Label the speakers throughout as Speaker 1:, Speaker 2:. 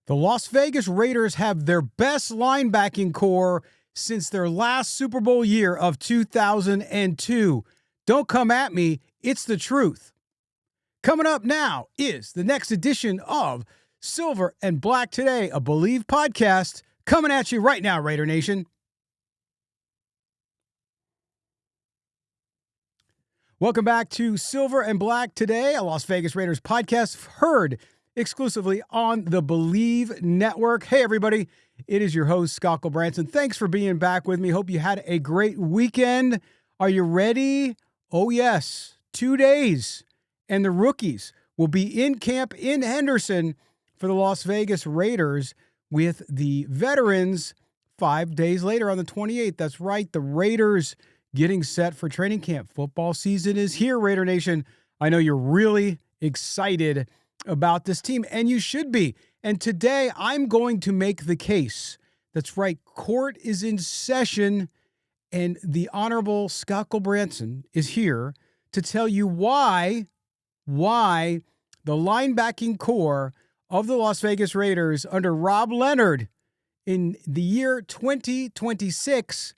Speaker 1: The Las Vegas Raiders have their best linebacking core since their last Super Bowl year of 2002. Don't come at me, it's the truth. Coming up now is the next edition of Silver and Black Today, a Believe podcast, coming at you right now, Raider Nation. Welcome back to Silver and Black Today, a Las Vegas Raiders podcast heard exclusively on the Believe Network. Hey, everybody. It is your host, Scott Branson. Thanks for being back with me. Hope you had a great weekend. Are you ready? Oh, yes. 2 days, and the rookies will be in camp in Henderson for the Las Vegas Raiders with the veterans 5 days later on the 28th. That's right. The Raiders getting set for training camp. Football season is here, Raider Nation. I know you're really excited about this team, and you should be. And today I'm going to make the case. That's right. Court is in session, and the Honorable Scott Branson is here to tell you why the linebacking core of the Las Vegas Raiders under Rob Leonard in the year 2026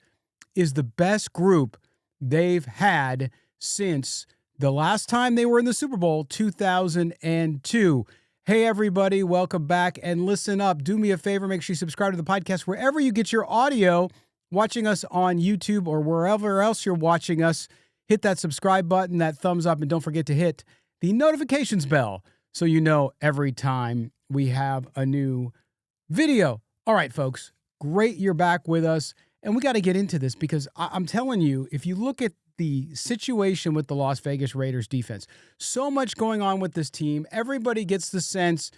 Speaker 1: is the best group they've had since the last time they were in the Super Bowl, 2002. Hey, everybody, welcome back, and listen up. Do me a favor, make sure you subscribe to the podcast wherever you get your audio, watching us on YouTube or wherever else you're watching us. Hit that subscribe button, that thumbs up, and don't forget to hit the notifications bell so you know every time we have a new video. All right, folks, great you're back with us, and we got to get into this because I'm telling you, if you look at the situation with the Las Vegas Raiders defense, so much going on with this team. Everybody gets the sense,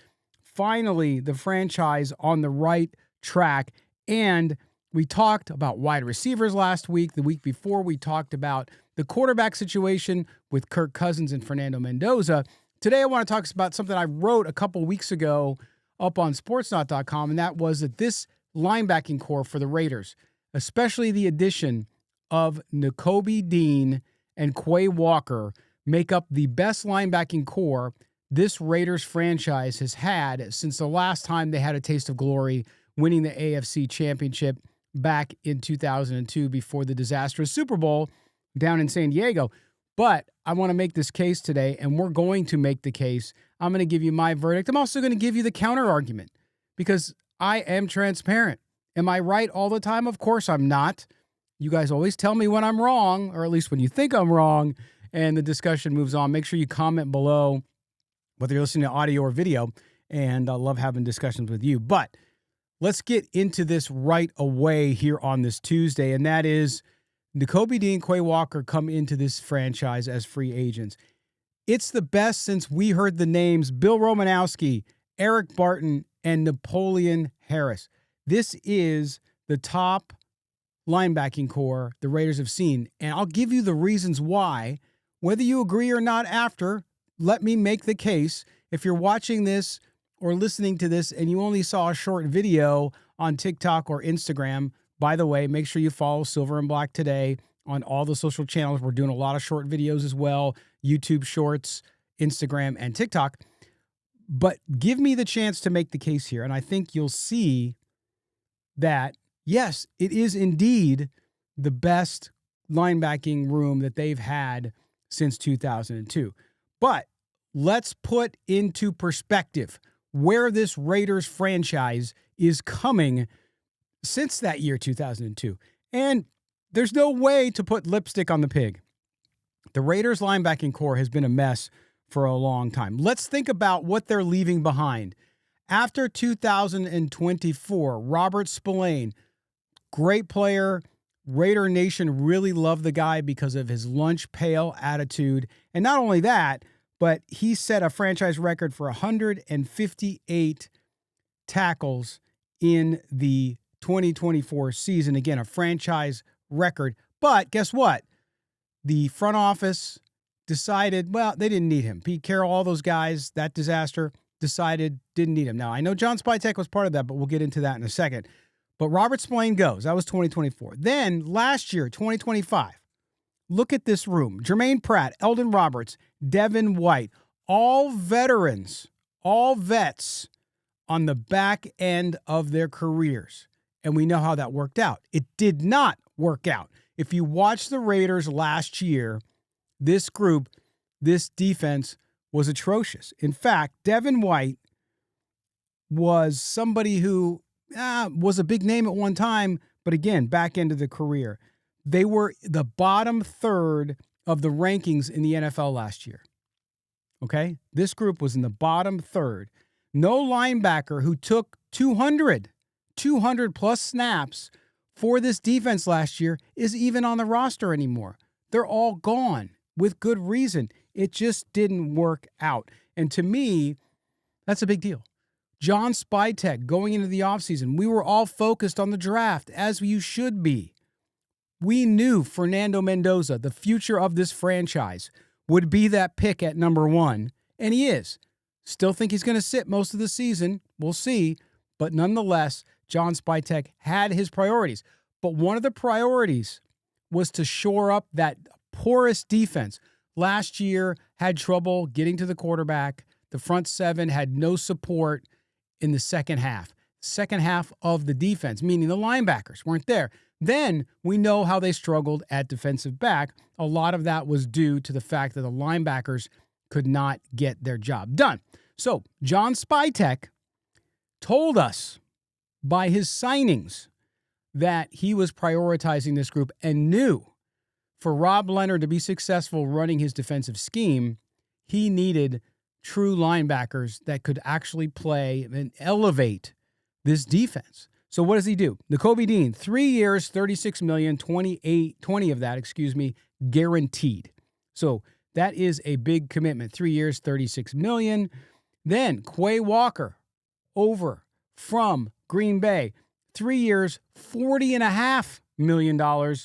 Speaker 1: finally, the franchise on the right track. And we talked about wide receivers last week. The week before, we talked about the quarterback situation with Kirk Cousins and Fernando Mendoza. Today, I want to talk about something I wrote a couple weeks ago up on sportsnot.com, and that was that this linebacking core for the Raiders, especially the addition of Nakobe Dean and Quay Walker, make up the best linebacking core this Raiders franchise has had since the last time they had a taste of glory, winning the AFC Championship back in 2002 before the disastrous Super Bowl down in San Diego. But I want to make this case today, and we're going to make the case. I'm going to give you my verdict. I'm also going to give you the counterargument because I am transparent. Am I right all the time? Of course I'm not. You guys always tell me when I'm wrong, or at least when you think I'm wrong, and the discussion moves on. Make sure you comment below, whether you're listening to audio or video, and I love having discussions with you. But let's get into this right away here on this Tuesday, and that is Nakobe Dean, Quay Walker come into this franchise as free agents. It's the best since we heard the names Bill Romanowski, Eric Barton, and Napoleon Harris. This is the top linebacking core the Raiders have seen, and I'll give you the reasons why. Whether you agree or not after, let me make the case. If you're watching this or listening to this and you only saw a short video on TikTok or Instagram, by the way, make sure you follow Silver and Black Today on all the social channels. We're doing a lot of short videos as well, YouTube Shorts, Instagram, and TikTok. But give me the chance to make the case here, and I think you'll see that yes, it is indeed the best linebacking room that they've had since 2002. But let's put into perspective where this Raiders franchise is coming since that year, 2002. And there's no way to put lipstick on the pig. The Raiders linebacking core has been a mess for a long time. Let's think about what they're leaving behind. After 2024, Robert Spillane, great player. Raider Nation really loved the guy because of his lunch pail attitude. And not only that, but he set a franchise record for 158 tackles in the 2024 season. Again, a franchise record. But guess what? The front office decided, well, they didn't need him. Pete Carroll, all those guys, that disaster, decided didn't need him. Now, I know John Spytek was part of that, but we'll get into that in a second. But Robert Spillane goes. That was 2024. Then last year, 2025, look at this room. Jermaine Pratt, Eldon Roberts, Devin White, all veterans, all vets on the back end of their careers. And we know how that worked out. It did not work out. If you watch the Raiders last year, this group, this defense was atrocious. In fact, Devin White was somebody who was a big name at one time, but again, back end of the career. They were the bottom third of the rankings in the NFL last year. Okay? This group was in the bottom third. No linebacker who took 200 plus snaps for this defense last year is even on the roster anymore. They're all gone with good reason. It just didn't work out. And to me, that's a big deal. John Spytek going into the offseason, we were all focused on the draft, as you should be. We knew Fernando Mendoza, the future of this franchise, would be that pick at number 1, and he is. Still think he's going to sit most of the season. We'll see. But nonetheless, John Spytek had his priorities. But one of the priorities was to shore up that porous defense. Last year, had trouble getting to the quarterback. The front seven had no support in the second half. Second half of the defense, meaning the linebackers weren't there. Then we know how they struggled at defensive back. A lot of that was due to the fact that the linebackers could not get their job done. So John Spytek told us by his signings that he was prioritizing this group and knew for Rob Leonard to be successful running his defensive scheme, he needed true linebackers that could actually play and elevate this defense. So what does he do? Nakobe Dean, 3 years, $36 million, 20 of that, guaranteed. So that is a big commitment. 3 years, $36 million. Then Quay Walker over from Green Bay, 3 years, $40.5 million,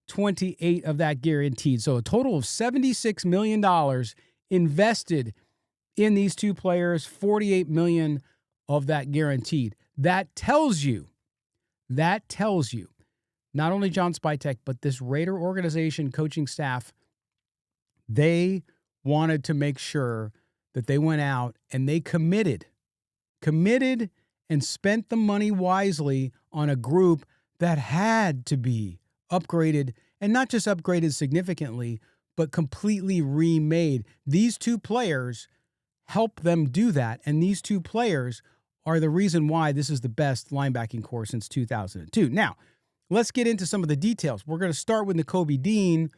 Speaker 1: 28 of that guaranteed. So a total of $76 million invested in these two players, $48 million of that guaranteed. That tells you not only John Spytek, but this Raider organization coaching staff, they wanted to make sure that they went out and they committed and spent the money wisely on a group that had to be upgraded, and not just upgraded significantly, but completely remade. These two players help them do that, and these two players are the reason why this is the best linebacking core since 2002. Now, let's get into some of the details. We're going to start with Nakobe Dean,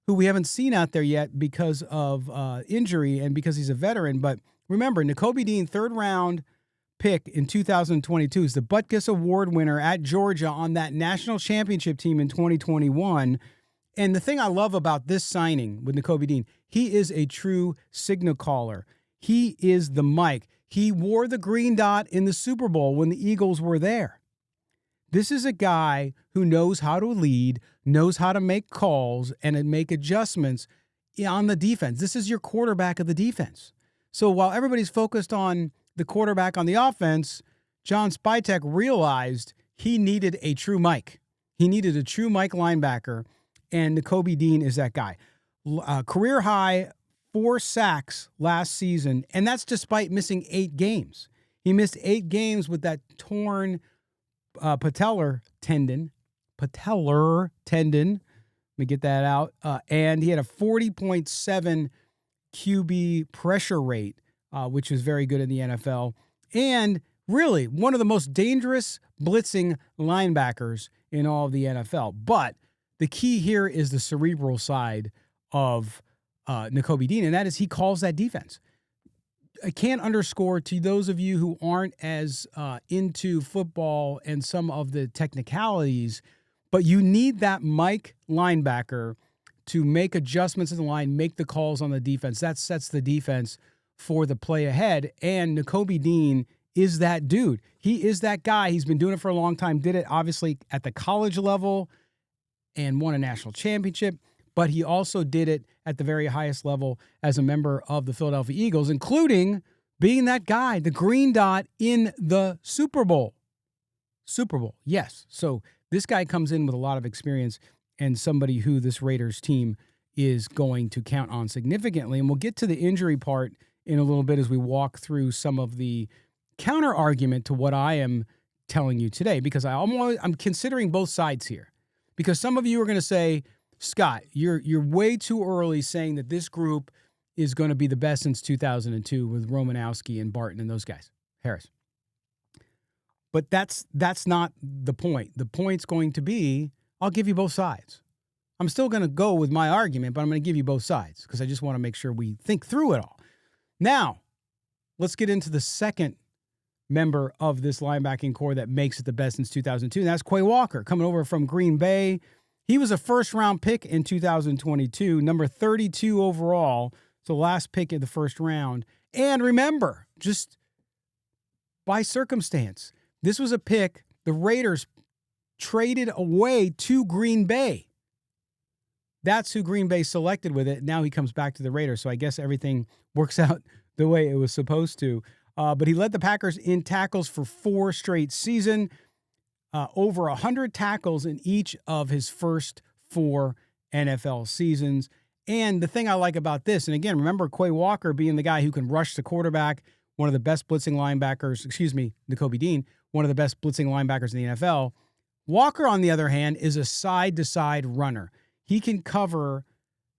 Speaker 1: who we haven't seen out there yet because of injury and because he's a veteran. But remember, Nakobe Dean, third-round pick in 2022, is the Butkus Award winner at Georgia on that national championship team in 2021. And the thing I love about this signing with Nakobe Dean, he is a true signal caller. He is the mic. He wore the green dot in the Super Bowl when the Eagles were there. This is a guy who knows how to lead, knows how to make calls, and make adjustments on the defense. This is your quarterback of the defense. So while everybody's focused on the quarterback on the offense, John Spytek realized he needed a true mic. He needed a true mic linebacker, and Nakobe Dean is that guy. Career high 4 sacks last season, and that's despite missing 8 games. He missed 8 games with that torn patellar tendon. Let me get that out. And he had a 40.7 QB pressure rate, which was very good in the NFL. And really one of the most dangerous blitzing linebackers in all of the NFL. But the key here is the cerebral side of Nakobe Dean, and that is he calls that defense. I can't underscore to those of you who aren't as into football and some of the technicalities, but you need that Mike linebacker to make adjustments in the line, make the calls on the defense. That sets the defense for the play ahead, and Nakobe Dean is that dude. He is that guy. He's been doing it for a long time, did it obviously at the college level and won a national championship, but he also did it at the very highest level as a member of the Philadelphia Eagles, including being that guy, the green dot in the Super Bowl. Super Bowl, yes. So this guy comes in with a lot of experience and somebody who this Raiders team is going to count on significantly. And we'll get to the injury part in a little bit as we walk through some of the counter argument to what I am telling you today, because I'm considering both sides here. Because some of you are going to say, Scott, you're way too early saying that this group is going to be the best since 2002 with Romanowski and Barton and those guys, Harris. But that's not the point. The point's going to be, I'll give you both sides. I'm still going to go with my argument, but I'm going to give you both sides because I just want to make sure we think through it all. Now, let's get into the second member of this linebacking core that makes it the best since 2002, and that's Quay Walker, coming over from Green Bay. He was a first-round pick in 2022, number 32 overall, so last pick in the first round. And remember, just by circumstance, this was a pick the Raiders traded away to Green Bay. That's who Green Bay selected with it. Now he comes back to the Raiders, so I guess everything works out the way it was supposed to. But he led the Packers in tackles for 4 straight seasons, over 100 tackles in each of his first 4 NFL seasons. And the thing I like about this, and again, remember Quay Walker being the guy who can rush the quarterback, one of the best blitzing linebackers, Nakobe Dean, one of the best blitzing linebackers in the NFL. Walker, on the other hand, is a side-to-side runner. He can cover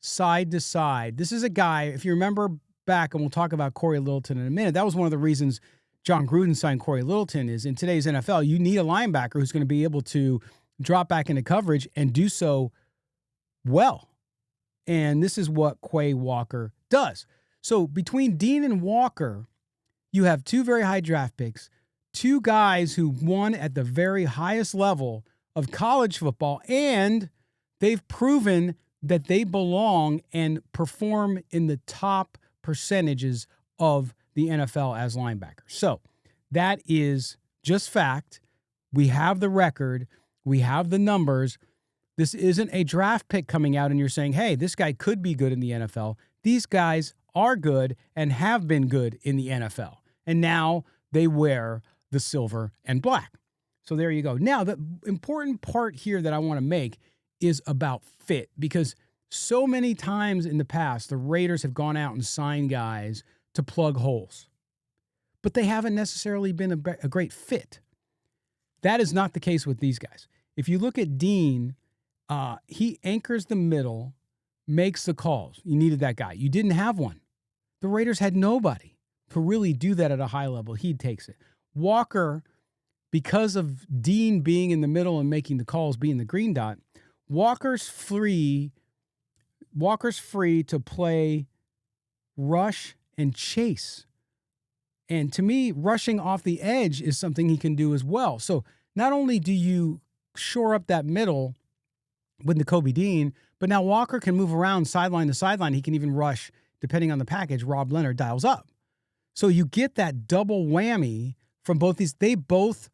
Speaker 1: side to side. This is a guy, if you remember back, and we'll talk about Cory Littleton in a minute, that was one of the reasons John Gruden signed Cory Littleton, is in today's NFL, you need a linebacker who's going to be able to drop back into coverage and do so well. And this is what Quay Walker does. So between Dean and Walker, you have 2 very high draft picks, 2 guys who won at the very highest level of college football, and they've proven that they belong and perform in the top percentages of the NFL as linebackers. So that is just fact. We have the record. We have the numbers. This isn't a draft pick coming out and you're saying, hey, this guy could be good in the NFL. These guys are good and have been good in the NFL. And now they wear the silver and black. So there you go. Now, the important part here that I want to make is about fit, because so many times in the past, the Raiders have gone out and signed guys to plug holes, but they haven't necessarily been a great fit. That is not the case with these guys. If you look at Dean, he anchors the middle, makes the calls. You needed that guy. You didn't have one. The Raiders had nobody to really do that at a high level. He takes it. Walker, because of Dean being in the middle and making the calls, being the green dot, Walker's free to play rush and chase. And to me, rushing off the edge is something he can do as well. So not only do you shore up that middle with Nakobe Dean, but now Walker can move around sideline to sideline. He can even rush, depending on the package, Rob Leonard dials up. So you get that double whammy from both these. They both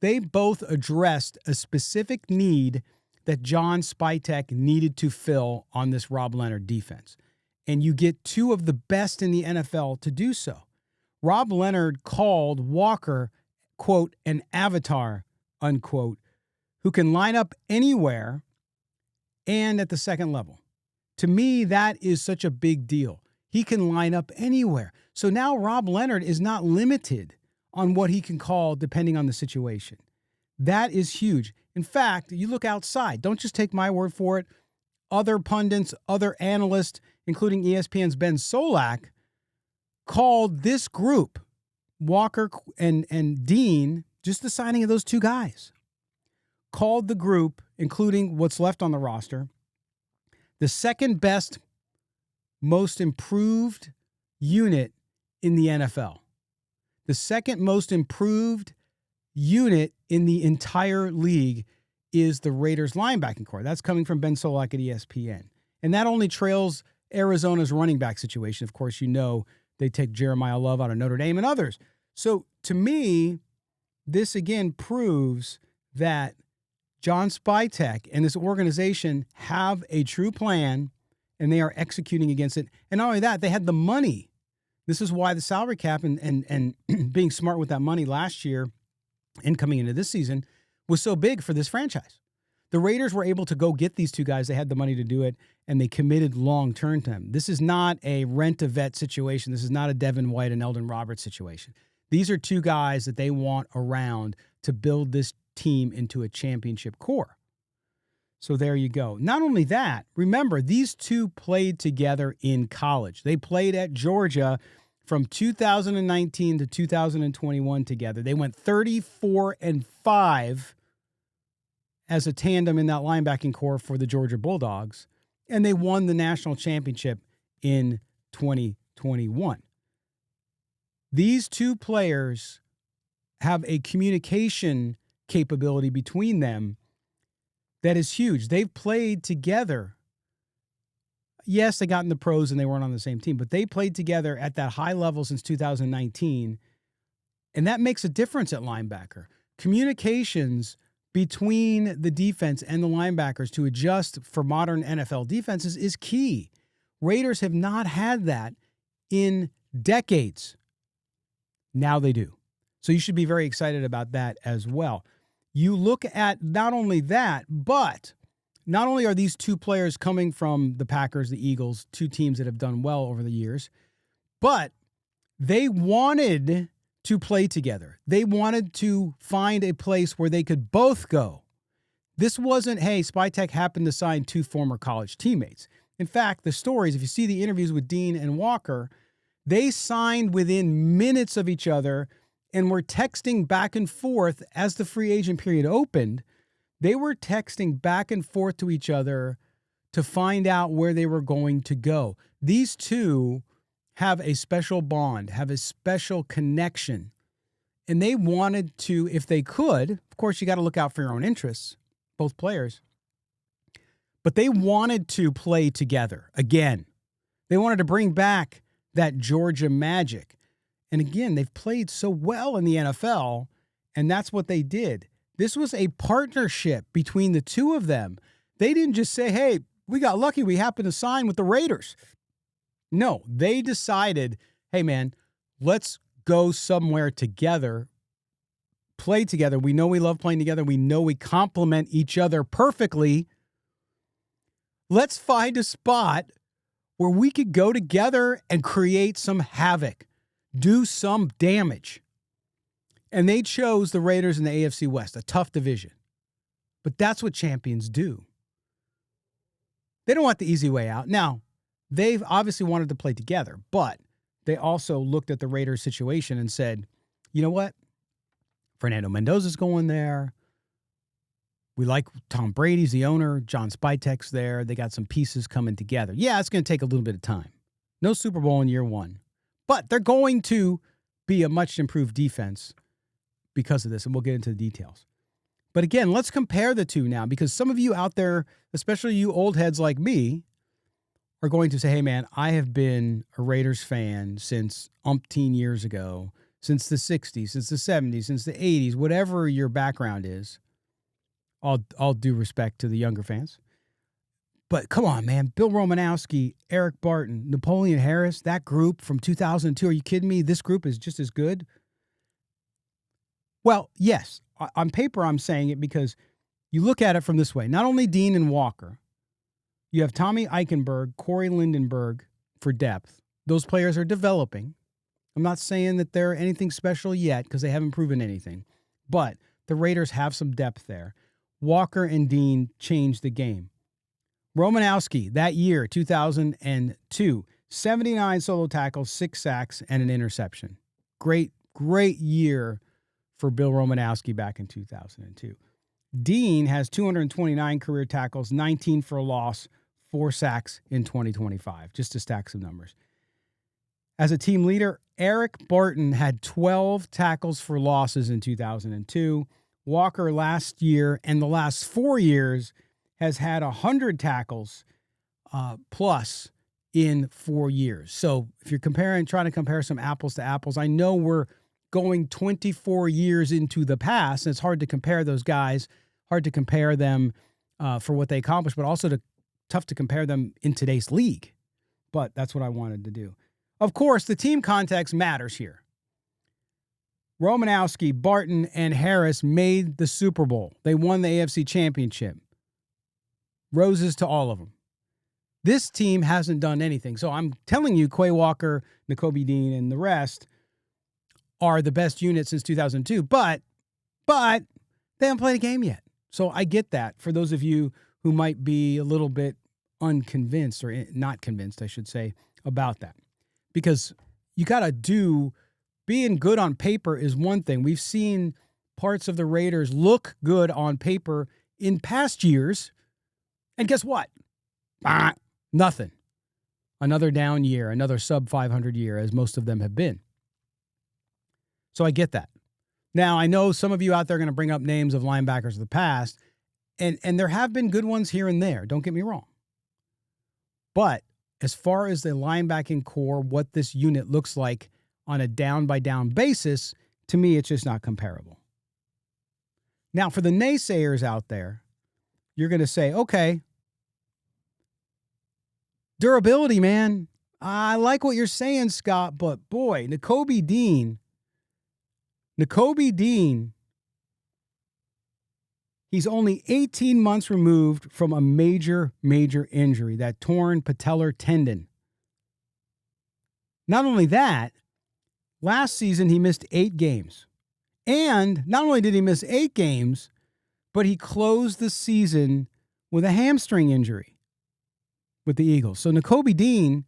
Speaker 1: addressed a specific need that John Spytek needed to fill on this Rob Leonard defense. And you get 2 of the best in the NFL to do so. Rob Leonard called Walker, quote, an avatar, unquote, who can line up anywhere and at the second level. To me, that is such a big deal. He can line up anywhere. So now Rob Leonard is not limited on what he can call depending on the situation. That is huge. In fact, you look outside. Don't just take my word for it. Other pundits, other analysts, including ESPN's Ben Solak, called this group, Walker and Dean, just the signing of those 2 guys, called the group, including what's left on the roster, the second best, most improved unit in the NFL. The second most improved unit in the entire league is the Raiders linebacking core. That's coming from Ben Solak at ESPN. And that only trails Arizona's running back situation. Of course, you know they take Jeremiah Love out of Notre Dame and others. So to me, this again proves that John Spytek and this organization have a true plan and they are executing against it. And not only that, they had the money. This is why the salary cap and being smart with that money last year and coming into this season was so big for this franchise. The Raiders were able to go get these 2 guys. They had the money to do it, and they committed long-term to them. This is not a rent-a-vet situation. This is not a Devin White and Eldon Roberts situation. These are two guys that they want around to build this team into a championship core. So there you go. Not only that, remember, these two played together in college. They played at Georgia from 2019 to 2021 together. They went 34-5 as a tandem in that linebacking core for the Georgia Bulldogs, and they won the national championship in 2021. These two players have a communication capability between them that is huge. They've played together. Yes, they got in the pros and they weren't on the same team, but they played together at that high level since 2019, and that makes a difference at linebacker. Communications between the defense and the linebackers to adjust for modern NFL defenses is key. Raiders have not had that in decades. Now they do. So you should be very excited about that as well. You look at not only that, but not only are these two players coming from the Packers, the Eagles, two teams that have done well over the years, but they wanted to play together. They wanted to find a place where they could both go. This wasn't, hey, Spytech happened to sign two former college teammates. In fact, the stories, if you see the interviews with Dean and Walker, they signed within minutes of each other and were texting back and forth as the free agent period opened. They were texting back and forth to each other to find out where they were going to go. These two have a special bond, have a special connection, and they wanted to, if they could, of course, you got to look out for your own interests, both players, but they wanted to play together again. They wanted to bring back that Georgia magic. And again, they've played so well in the NFL, and that's what they did. This was a partnership between the two of them. They didn't just say, hey, we got lucky, we happened to sign with the Raiders. No, they decided, hey, man, let's go somewhere together, play together. We know we love playing together. We know we complement each other perfectly. Let's find a spot where we could go together and create some havoc, do some damage. And they chose the Raiders in the AFC West, a tough division. But that's what champions do. They don't want the easy way out. Now, they've obviously wanted to play together, but they also looked at the Raiders situation and said, you know what? Fernando Mendoza's going there. We like Tom Brady's the owner. John Spytek's there. They got some pieces coming together. Yeah, it's going to take a little bit of time. No Super Bowl in year one. But they're going to be a much improved defense because of this, and we'll get into the details. But again, let's compare the two now, because some of you out there, especially you old heads like me, are going to say, hey, man, I have been a Raiders fan since umpteen years ago, since the 60s, since the 70s, since the 80s, whatever your background is. All due respect to the younger fans. But come on, man. Bill Romanowski, Eric Barton, Napoleon Harris, that group from 2002. Are you kidding me? This group is just as good. Well, yes. On paper, I'm saying it because you look at it from this way. Not only Dean and Walker, you have Tommy Eichenberg, Corey Lindenberg for depth. Those players are developing. I'm not saying that they're anything special yet because they haven't proven anything. But the Raiders have some depth there. Walker and Dean changed the game. Romanowski, that year, 2002, 79 solo tackles, 6 sacks, and an interception. Great year for Bill Romanowski back in 2002. Dean has 229 career tackles, 19 for a loss, 4 sacks in 2025, just to stack some numbers. As a team leader, Eric Barton had 12 tackles for losses in 2002. Walker last year and the last 4 years has had 100 tackles plus in 4 years. So if you're trying to compare some apples to apples, I know we're going 24 years into the past, and it's hard to compare those guys, hard to compare them for what they accomplished, but also tough to compare them in today's league. But that's what I wanted to do. Of course, the team context matters here. Romanowski, Barton, and Harris made the Super Bowl. They won the AFC Championship. Roses to all of them. This team hasn't done anything. So I'm telling you, Quay Walker, Nakobe Dean, and the rest are the best unit since 2002, but they haven't played a game yet. So I get that for those of you who might be a little bit unconvinced or not convinced, I should say, about that. Because you got to do, being good on paper is one thing. We've seen parts of the Raiders look good on paper in past years. And guess what? Nothing. Another down year, another sub 500 year, as most of them have been. So I get that. Now, I know some of you out there are going to bring up names of linebackers of the past, and there have been good ones here and there. Don't get me wrong. But as far as the linebacking core, what this unit looks like on a down-by-down basis, to me, it's just not comparable. Now, for the naysayers out there, you're going to say, okay, durability, man. I like what you're saying, Scott, but boy, Nakobe Dean, he's only 18 months removed from a major injury, that torn patellar tendon. Not only that, last season he missed 8 games. And not only did he miss 8 games, but he closed the season with a hamstring injury with the Eagles. So Nakobe Dean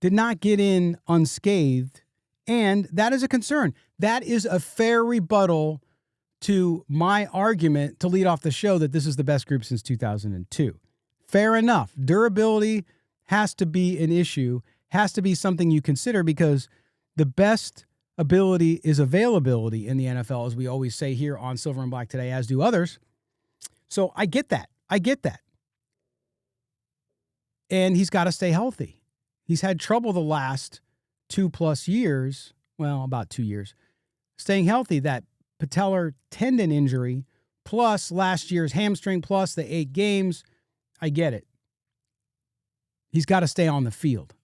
Speaker 1: did not get in unscathed, and that is a concern. That is a fair rebuttal to my argument to lead off the show that this is the best group since 2002. Fair enough. Durability has to be an issue, has to be something you consider, because the best ability is availability in the NFL, as we always say here on Silver and Black Today, as do others. So I get that. And he's got to stay healthy. He's had trouble the last 2+ years, well, about 2 years, staying healthy. That patellar tendon injury, plus last year's hamstring, plus the 8 games. I get it. He's got to stay on the field.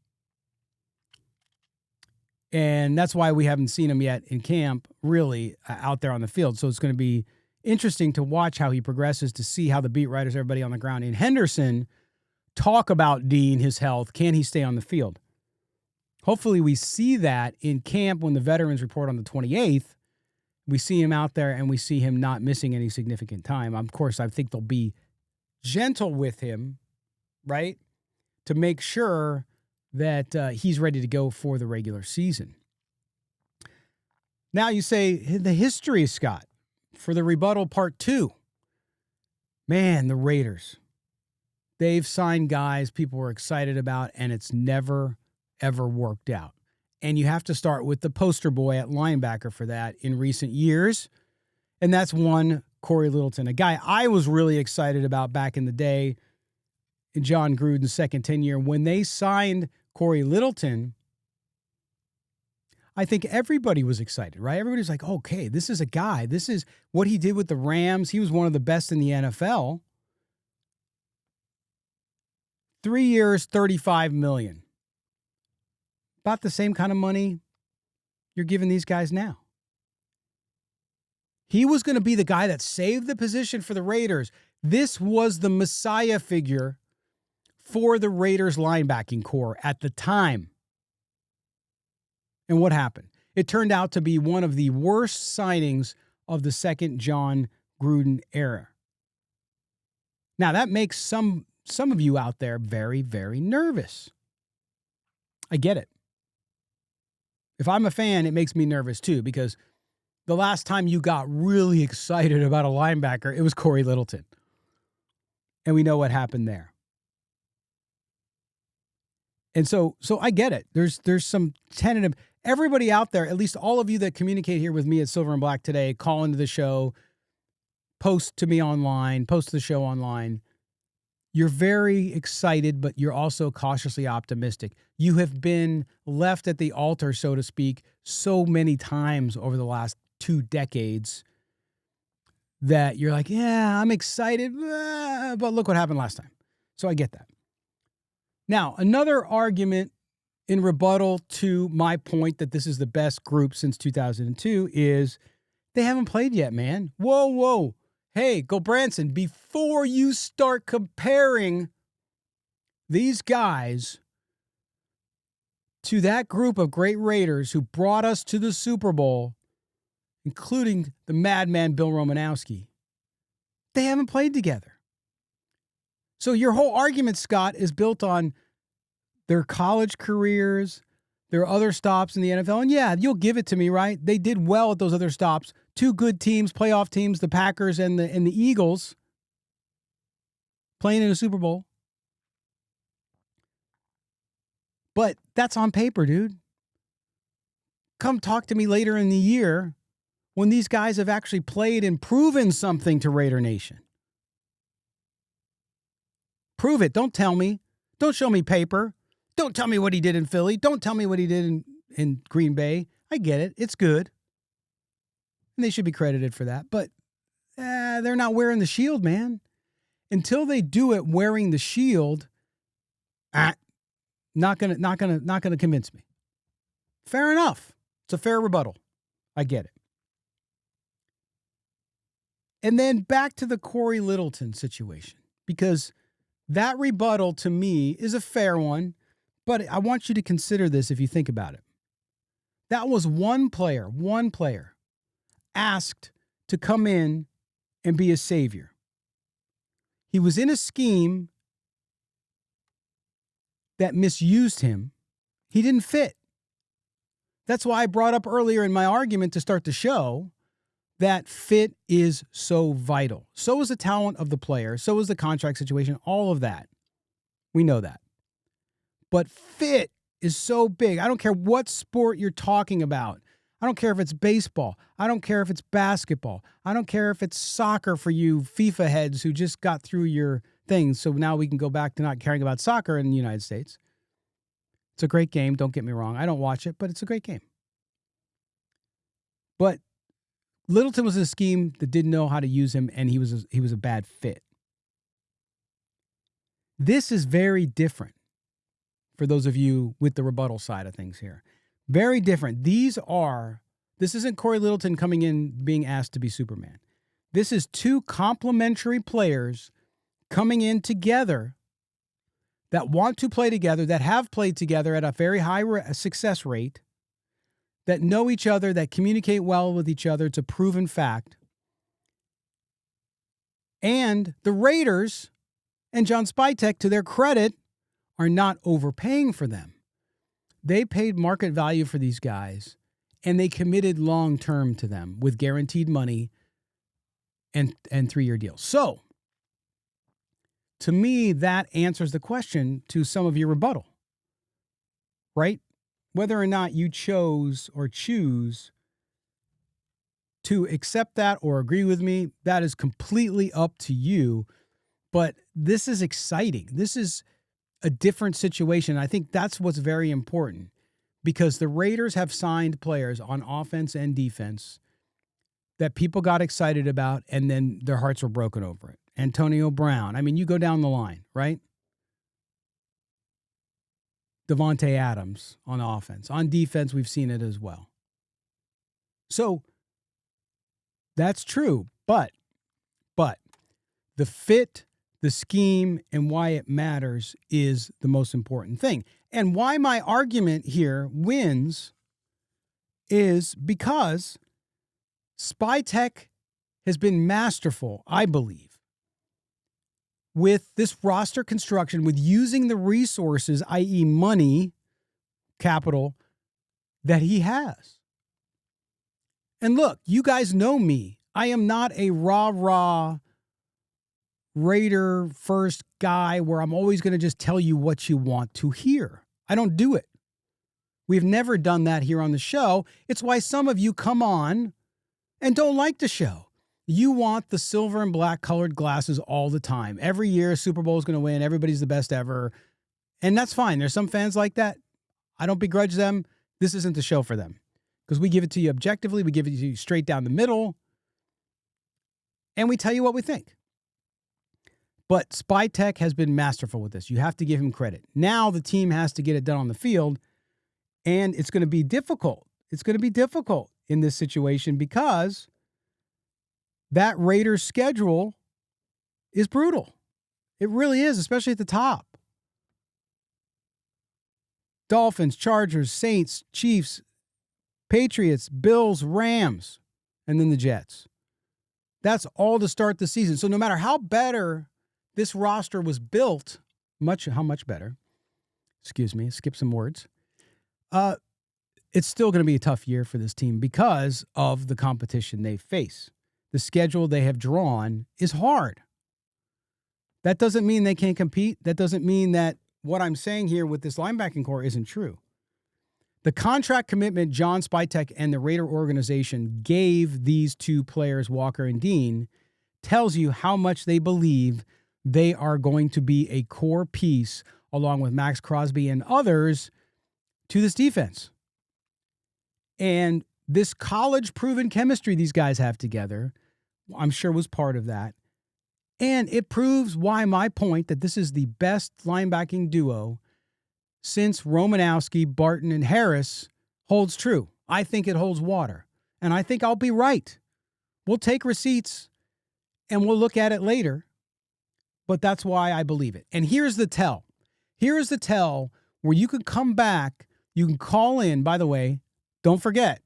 Speaker 1: And that's why we haven't seen him yet in camp, really, out there on the field. So it's going to be interesting to watch how he progresses, to see how the beat writers, everybody on the ground in Henderson, talk about Dean, his health. Can he stay on the field? Hopefully we see that in camp when the veterans report on the 28th. We see him out there and we see him not missing any significant time. Of course, I think they'll be gentle with him, right, to make sure that he's ready to go for the regular season. Now you say the history, Scott, for the rebuttal part 2. Man, the Raiders. They've signed guys people were excited about, and it's never, ever worked out. And you have to start with the poster boy at linebacker for that in recent years, and that's one Cory Littleton, a guy I was really excited about back in the day in John Gruden's second tenure. When they signed Cory Littleton, I think everybody was excited, right? Everybody's like, okay, this is a guy. This is what he did with the Rams. He was one of the best in the NFL. 3 years, $35 million. About the same kind of money you're giving these guys now. He was going to be the guy that saved the position for the Raiders. This was the messiah figure for the Raiders linebacking core at the time. And what happened? It turned out to be one of the worst signings of the second John Gruden era. Now, that makes some of you out there very, very nervous. I get it. If I'm a fan, it makes me nervous too, because the last time you got really excited about a linebacker, it was Cory Littleton. And we know what happened there. And so I get it. There's some tentative. Everybody out there, at least all of you that communicate here with me at Silver and Black Today, call into the show, post to me online, post to the show online. You're very excited, but you're also cautiously optimistic. You have been left at the altar, so to speak, so many times over the last 2 decades that you're like, yeah, I'm excited, but look what happened last time. So I get that. Now, another argument in rebuttal to my point that this is the best group since 2002 is they haven't played yet, man. Whoa. Hey, Go Branson, before you start comparing these guys to that group of great Raiders who brought us to the Super Bowl, including the madman Bill Romanowski, they haven't played together. So your whole argument, Scott, is built on their college careers, their other stops in the NFL. And yeah, you'll give it to me, right? They did well at those other stops. Two good teams, playoff teams, the Packers and the Eagles, playing in a Super Bowl. But that's on paper, dude. Come talk to me later in the year when these guys have actually played and proven something to Raider Nation. Prove it. Don't tell me. Don't show me paper. Don't tell me what he did in Philly. Don't tell me what he did in Green Bay. I get it. It's good. And they should be credited for that. But they're not wearing the shield, man. Until they do it wearing the shield, not gonna convince me. Fair enough. It's a fair rebuttal. I get it. And then back to the Cory Littleton situation, because that rebuttal to me is a fair one, but I want you to consider this if you think about it. That was one player asked to come in and be a savior. He was in a scheme that misused him. He didn't fit. That's why I brought up earlier in my argument to start the show that fit is so vital. So is the talent of the player. So is the contract situation. All of that. We know that. But fit is so big. I don't care what sport you're talking about. I don't care if it's baseball. I don't care if it's basketball. I don't care if it's soccer for you FIFA heads who just got through your things. So now we can go back to not caring about soccer in the United States. It's a great game. Don't get me wrong. I don't watch it, but it's a great game. But Littleton was in a scheme that didn't know how to use him, and he was a bad fit. This is very different for those of you with the rebuttal side of things here. Very different. This isn't Cory Littleton coming in being asked to be Superman. This is two complementary players coming in together that want to play together, that have played together at a very high success rate, that know each other, that communicate well with each other. It's a proven fact. And the Raiders and John Spytek, to their credit, are not overpaying for them. They paid market value for these guys, and they committed long-term to them with guaranteed money and 3-year deals. So, to me, that answers the question to some of your rebuttal, right? Whether or not you chose or choose to accept that or agree with me, that is completely up to you. But this is exciting. This is a different situation. I think that's what's very important, because the Raiders have signed players on offense and defense that people got excited about, and then their hearts were broken over it. Antonio Brown. I mean, you go down the line, right? Devontae Adams on offense. On defense, we've seen it as well. So that's true, but the fit, the scheme, and why it matters is the most important thing. And why my argument here wins is because Spytek has been masterful, I believe, with this roster construction, with using the resources, i.e. money, capital, that he has. And look, you guys know me. I am not a rah-rah Raider first guy where I'm always going to just tell you what you want to hear. I don't do it. We've never done that here on the show. It's why some of you come on and don't like the show. You want the silver and black colored glasses all the time. Every year, Super Bowl is going to win. Everybody's the best ever. And that's fine. There's some fans like that. I don't begrudge them. This isn't the show for them, because we give it to you objectively. We give it to you straight down the middle. And we tell you what we think. But Spytek has been masterful with this. You have to give him credit. Now the team has to get it done on the field, and it's going to be difficult. It's going to be difficult in this situation because that Raiders schedule is brutal. It really is, especially at the top. Dolphins, Chargers, Saints, Chiefs, Patriots, Bills, Rams, and then the Jets. That's all to start the season. So no matter how better this roster was built, how much better, excuse me, skip some words, it's still going to be a tough year for this team because of the competition they face. The schedule they have drawn is hard. That doesn't mean they can't compete. That doesn't mean that what I'm saying here with this linebacking core isn't true. The contract commitment John Spytek and the Raider organization gave these two players, Walker and Dean, tells you how much they believe they are going to be a core piece, along with Max Crosby and others, to this defense. And this college-proven chemistry these guys have together, I'm sure was part of that. And it proves why my point that this is the best linebacking duo since Romanowski, Barton, and Harris holds true. I think it holds water. And I think I'll be right. We'll take receipts and we'll look at it later. But that's why I believe it. And here's the tell. Here's the tell where you can come back. You can call in. By the way, don't forget,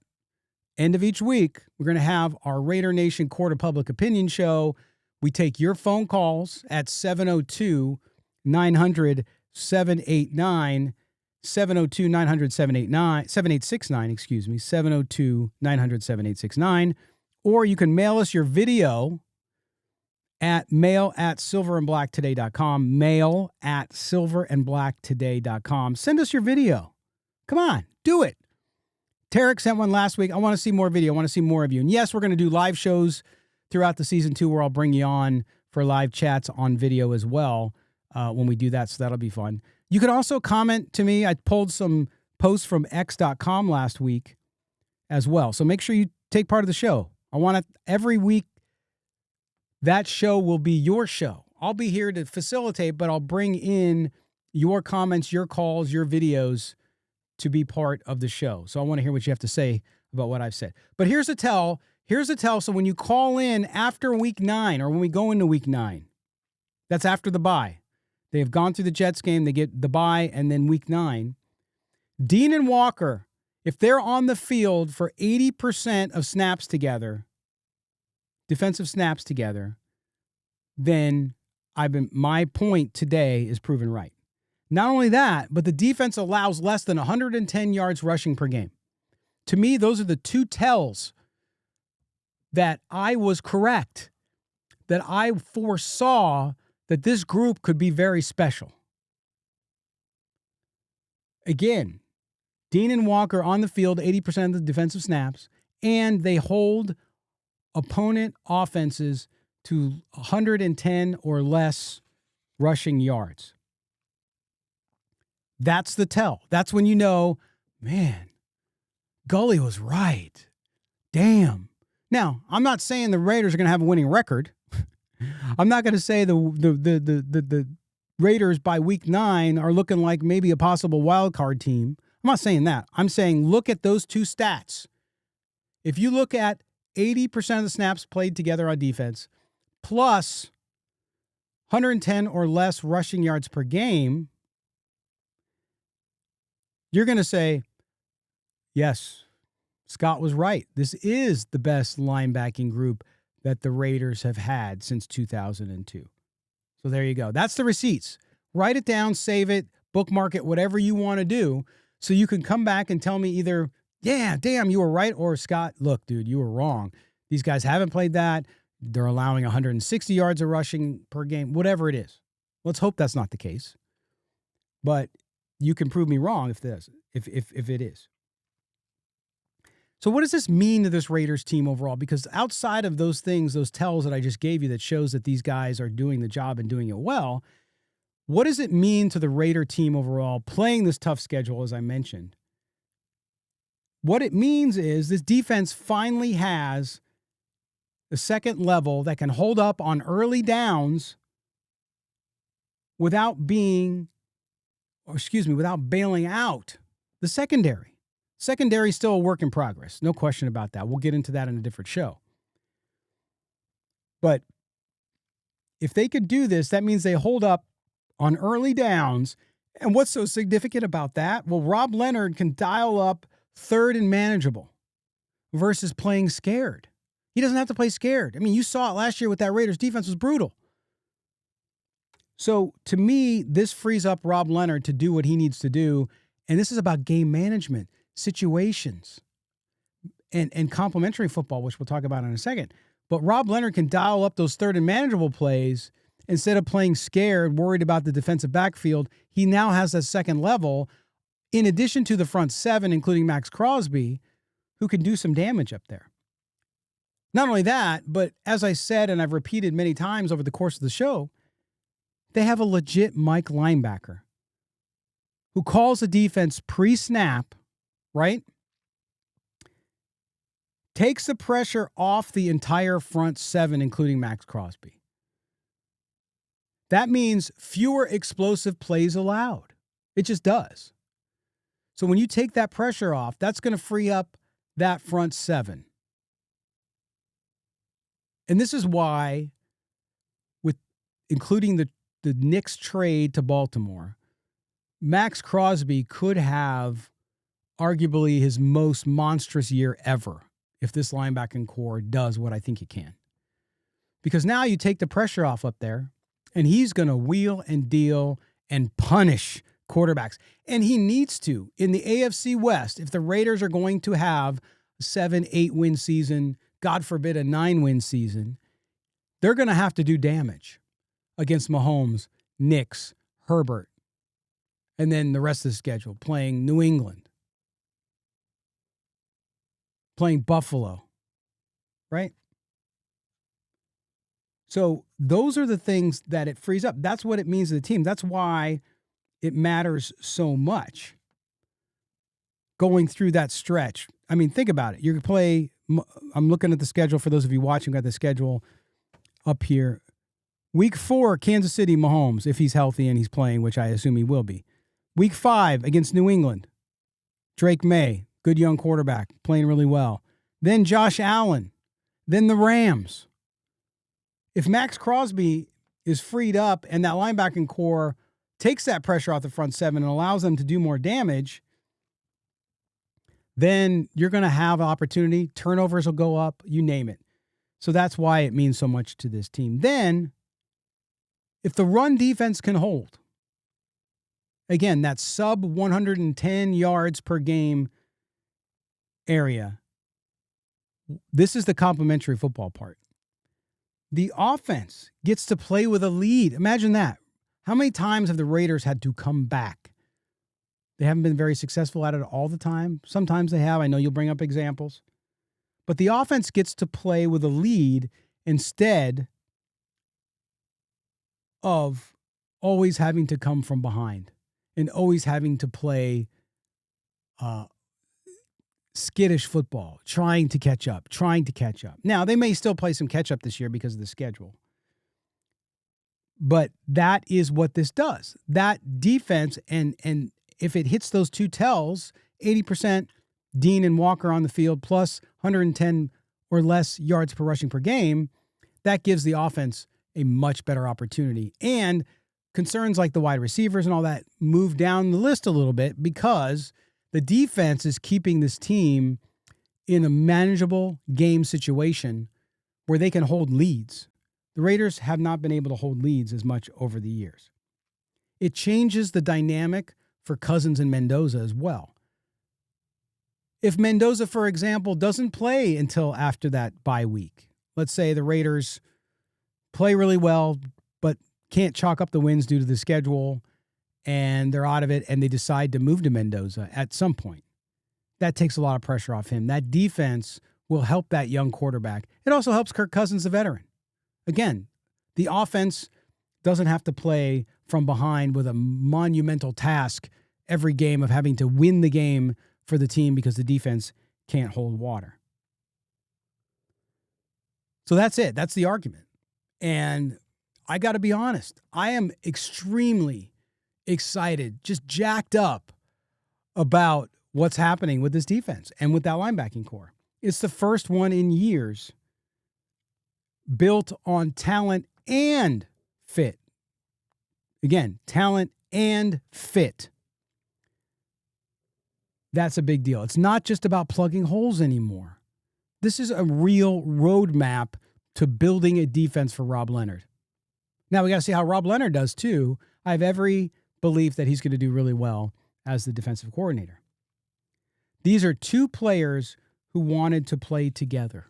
Speaker 1: end of each week, we're going to have our Raider Nation Court of Public Opinion show. We take your phone calls at 702-900-789, 702-900-789, excuse me, 702-900-7869. Or you can mail us your video at mail@silverandblacktoday.com, mail@silverandblacktoday.com. Send us your video. Come on, do it. Tarek sent one last week. I want to see more video. I want to see more of you. And yes, we're going to do live shows throughout the season too, where I'll bring you on for live chats on video as well when we do that. So that'll be fun. You can also comment to me. I pulled some posts from x.com last week as well. So make sure you take part of the show. I want to every week. That show will be your show. I'll be here to facilitate, but I'll bring in your comments, your calls, your videos to be part of the show. So I want to hear what you have to say about what I've said. But here's the tell. Here's the tell. So when you call in after week 9 or when we go into week 9, that's after the bye. They have gone through the Jets game. They get the bye and then week 9. Dean and Walker, if they're on the field for 80% of snaps together, defensive snaps together, then my point today is proven right. Not only that, but the defense allows less than 110 yards rushing per game. To me, those are the two tells that I was correct, that I foresaw that this group could be very special. Again, Dean and Walker on the field, 80% of the defensive snaps, and they hold opponent offenses to 110 or less rushing yards. That's the tell. That's when you know, man, Gully was right. Damn. Now, I'm not saying the Raiders are going to have a winning record. I'm not going to say the Raiders by week 9 are looking like maybe a possible wild card team. I'm not saying that. I'm saying look at those two stats. If you look at 80% of the snaps played together on defense, plus 110 or less rushing yards per game, you're going to say, yes, Scott was right. This is the best linebacking group that the Raiders have had since 2002. So there you go. That's the receipts. Write it down, save it, bookmark it, whatever you want to do, so you can come back and tell me either, yeah, damn, you were right, or Scott, look, dude, you were wrong. These guys haven't played that. They're allowing 160 yards of rushing per game, whatever it is. Let's hope that's not the case. But you can prove me wrong if it is. So what does this mean to this Raiders team overall? Because outside of those things, those tells that I just gave you that shows that these guys are doing the job and doing it well, what does it mean to the Raider team overall playing this tough schedule, as I mentioned? What it means is this defense finally has the second level that can hold up on early downs without bailing out the secondary. Secondary is still a work in progress. No question about that. We'll get into that in a different show. But if they could do this, that means they hold up on early downs And what's so significant about that? Well, Rob Leonard can dial up third and manageable versus playing scared. He doesn't have to play scared. I mean, you saw it last year with that Raiders defense was brutal. So to me, this frees up Rob Leonard to do what he needs to do. And this is about game management, situations, and complementary football, which we'll talk about in a second. But Rob Leonard can dial up those third and manageable plays instead of playing scared, worried about the defensive backfield. He now has that second level, in addition to the front seven, including Max Crosby, who can do some damage up there. Not only that, but as I said, and I've repeated many times over the course of the show, they have a legit Mike linebacker who calls the defense pre-snap, right? Takes the pressure off the entire front seven, including Max Crosby. That means fewer explosive plays allowed. It just does. So when you take that pressure off, that's going to free up that front seven. And this is why, with including the Knicks trade to Baltimore, Max Crosby could have arguably his most monstrous year ever if this linebacking core does what I think it can. Because now you take the pressure off up there, and he's going to wheel and deal and punish quarterbacks. And he needs to. In the AFC West, if the Raiders are going to have a 7-8 win season, God forbid a 9-win season, they're going to have to do damage against Mahomes, Knicks, Herbert, and then the rest of the schedule, playing New England, playing Buffalo, right? So those are the things that it frees up. That's what it means to the team. That's why it matters so much going through that stretch. I mean, think about it. You play, I'm looking at the schedule for those of you watching, got the schedule up here. Week 4, Kansas City, Mahomes, if he's healthy and he's playing, which I assume he will be. Week 5 against New England, Drake May, good young quarterback, playing really well. Then Josh Allen, then the Rams. If Max Crosby is freed up and that linebacking core takes that pressure off the front seven and allows them to do more damage, then you're going to have an opportunity. Turnovers will go up, you name it. So that's why it means so much to this team. Then, if the run defense can hold, again, that sub 110 yards per game area, this is the complementary football part. The offense gets to play with a lead. Imagine that. How many times have the Raiders had to come back? They haven't been very successful at it all the time. Sometimes they have. I know you'll bring up examples. But the offense gets to play with a lead instead of always having to come from behind and always having to play skittish football, trying to catch up. Now, they may still play some catch up this year because of the schedule. But that is what this does. That defense, and if it hits those two tells, 80% Dean and Walker on the field plus 110 or less yards per rushing per game, that gives the offense a much better opportunity. And concerns like the wide receivers and all that move down the list a little bit because the defense is keeping this team in a manageable game situation where they can hold leads. The Raiders have not been able to hold leads as much over the years. It changes the dynamic for Cousins and Mendoza as well. If Mendoza, for example, doesn't play until after that bye week, let's say the Raiders play really well, but can't chalk up the wins due to the schedule, and they're out of it, and they decide to move to Mendoza at some point. That takes a lot of pressure off him. That defense will help that young quarterback. It also helps Kirk Cousins, the veteran. Again, the offense doesn't have to play from behind with a monumental task every game of having to win the game for the team because the defense can't hold water. So that's it. That's the argument. And I got to be honest, I am extremely excited, just jacked up about what's happening with this defense and with that linebacking core. It's the first one in years built on talent and fit. Again, talent and fit. That's a big deal. It's not just about plugging holes anymore. This is a real roadmap to building a defense for Rob Leonard. Now, we got to see how Rob Leonard does, too. I have every belief that he's going to do really well as the defensive coordinator. These are two players who wanted to play together.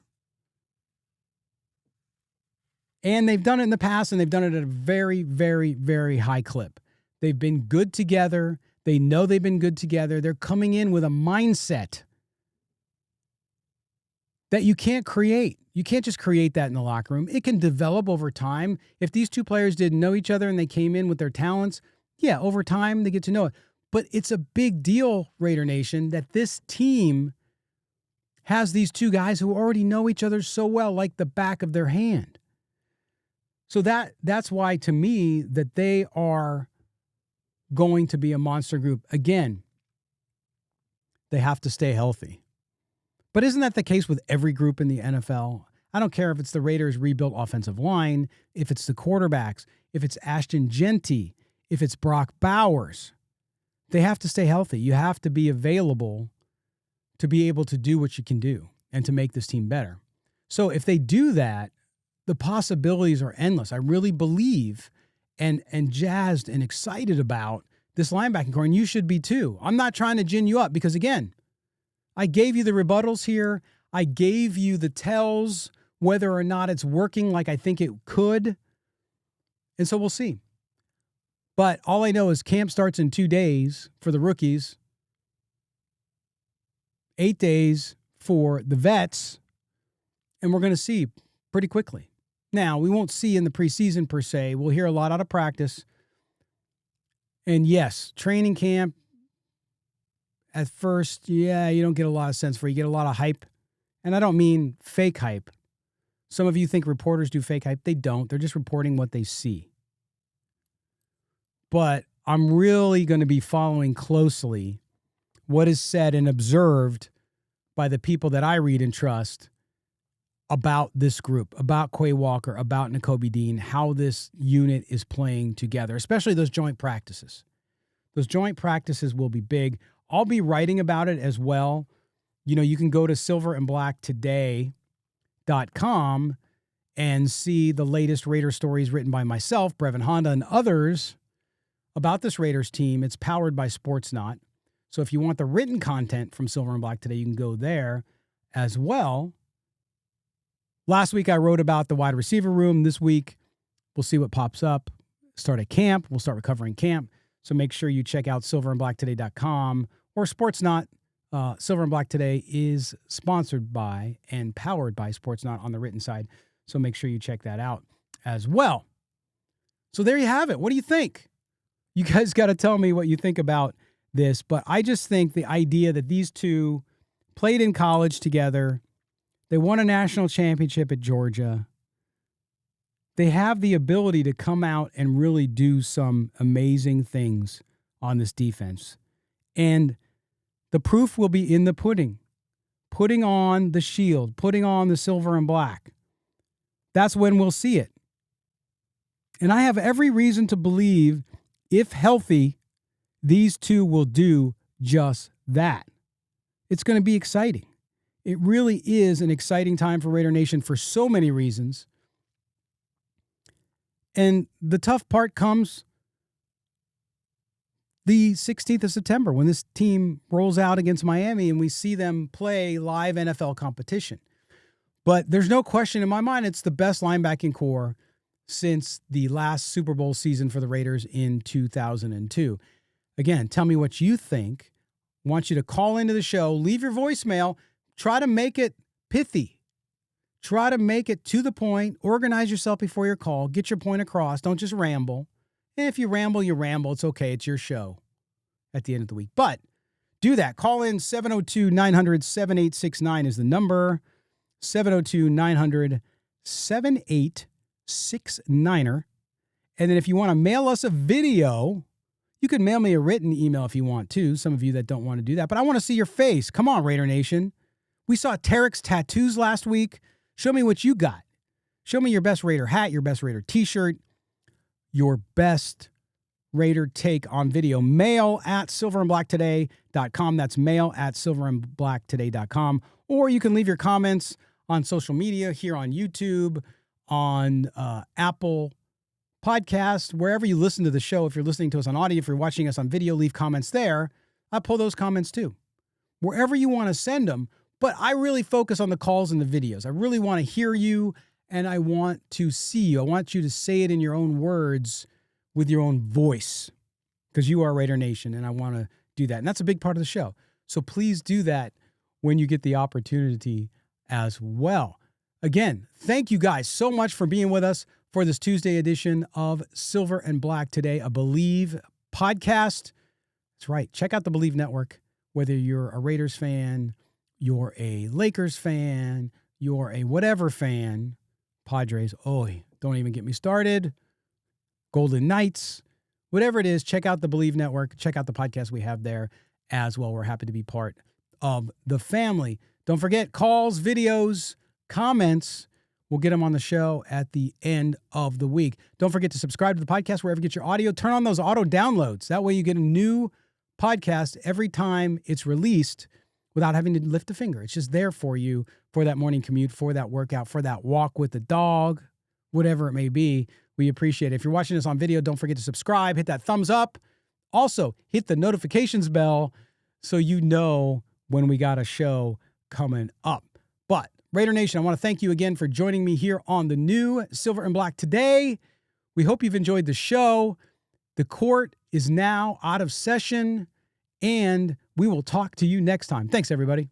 Speaker 1: And they've done it in the past, and they've done it at a very, very, very high clip. They've been good together. They know they've been good together. They're coming in with a mindset that you can't create. You can't just create that in the locker room. It can develop over time. If these two players didn't know each other and they came in with their talents, yeah, over time they get to know it. But it's a big deal, Raider Nation, that this team has these two guys who already know each other so well, like the back of their hand. So that's why, to me, that they are going to be a monster group. Again, they have to stay healthy. But isn't that the case with every group in the NFL? I don't care if it's the Raiders' rebuilt offensive line, if it's the quarterbacks, if it's Ashton Genty, if it's Brock Bowers. They have to stay healthy. You have to be available to be able to do what you can do and to make this team better. So if they do that, the possibilities are endless. I really believe and jazzed and excited about this linebacking core, and you should be too. I'm not trying to gin you up because, again, I gave you the rebuttals here. I gave you the tells whether or not it's working like I think it could. And so we'll see. But all I know is camp starts in 2 days for the rookies, 8 days for the vets, and we're going to see pretty quickly. Now, we won't see in the preseason per se. We'll hear a lot out of practice. And yes, training camp, at first, yeah, you don't get a lot of sense for it. You get a lot of hype. And I don't mean fake hype. Some of you think reporters do fake hype. They don't. They're just reporting what they see. But I'm really going to be following closely what is said and observed by the people that I read and trust about this group, about Quay Walker, about Nakobe Dean, how this unit is playing together, especially those joint practices. Those joint practices will be big. I'll be writing about it as well. You know, you can go to silverandblacktoday.com and see the latest Raider stories written by myself, Brevin Honda, and others about this Raiders team. It's powered by Sportsnaut. So if you want the written content from Silver and Black Today, you can go there as well. Last week, I wrote about the wide receiver room. This week, we'll see what pops up. Start at camp. We'll start recovering camp. So make sure you check out silverandblacktoday.com or Sportsnaut. Silver and Black Today is sponsored by and powered by Sportsnaut on the written side. So make sure you check that out as well. So there you have it. What do you think? You guys got to tell me what you think about this. But I just think the idea that these two played in college together, they won a national championship at Georgia. They have the ability to come out and really do some amazing things on this defense. And the proof will be in the pudding. Putting on the shield, putting on the silver and black. That's when we'll see it. And I have every reason to believe, if healthy, these two will do just that. It's going to be exciting. It really is an exciting time for Raider Nation for so many reasons. And the tough part comes the 16th of September when this team rolls out against Miami and we see them play live NFL competition. But there's no question in my mind it's the best linebacking core since the last Super Bowl season for the Raiders in 2002. Again, tell me what you think. I want you to call into the show, leave your voicemail. Try to make it pithy. Try to make it to the point. Organize yourself before your call. Get your point across. Don't just ramble. And if you ramble, you ramble. It's okay. It's your show at the end of the week. But do that. Call in 702-900-7869 is the number. 702-900-7869. And then if you want to mail us a video, you can mail me a written email if you want to. Some of you that don't want to do that. But I want to see your face. Come on, Raider Nation. We saw Tarek's tattoos last week. Show me what you got. Show me your best Raider hat, your best Raider t-shirt, your best Raider take on video. Mail at silverandblacktoday.com. That's mail at silverandblacktoday.com. Or you can leave your comments on social media, here on YouTube, on Apple Podcasts, wherever you listen to the show. If you're listening to us on audio, if you're watching us on video, leave comments there. I pull those comments too. Wherever you want to send them, but I really focus on the calls and the videos. I really want to hear you, and I want to see you. I want you to say it in your own words with your own voice, because you are Raider Nation, and I want to do that. And that's a big part of the show. So please do that when you get the opportunity as well. Again, thank you guys so much for being with us for this Tuesday edition of Silver and Black Today, a Believe podcast. That's right. Check out the Believe Network, whether you're a Raiders fan, you're a Lakers fan, you're a whatever fan, Padres, don't even get me started, Golden Knights, whatever it is, check out the Believe Network. Check out the podcast we have there as well. We're happy to be part of the family. Don't forget, calls, videos, comments. We'll get them on the show at the end of the week. Don't forget to subscribe to the podcast wherever you get your audio. Turn on those auto downloads. That way you get a new podcast every time it's released without having to lift a finger. It's just there for you for that morning commute, for that workout, for that walk with the dog, whatever it may be. We appreciate it. If you're watching this on video, don't forget to subscribe, hit that thumbs up. Also, hit the notifications bell so you know when we got a show coming up. But Raider Nation, I want to thank you again for joining me here on the new Silver and Black Today. We hope you've enjoyed the show. The court is now out of session, and we will talk to you next time. Thanks, everybody.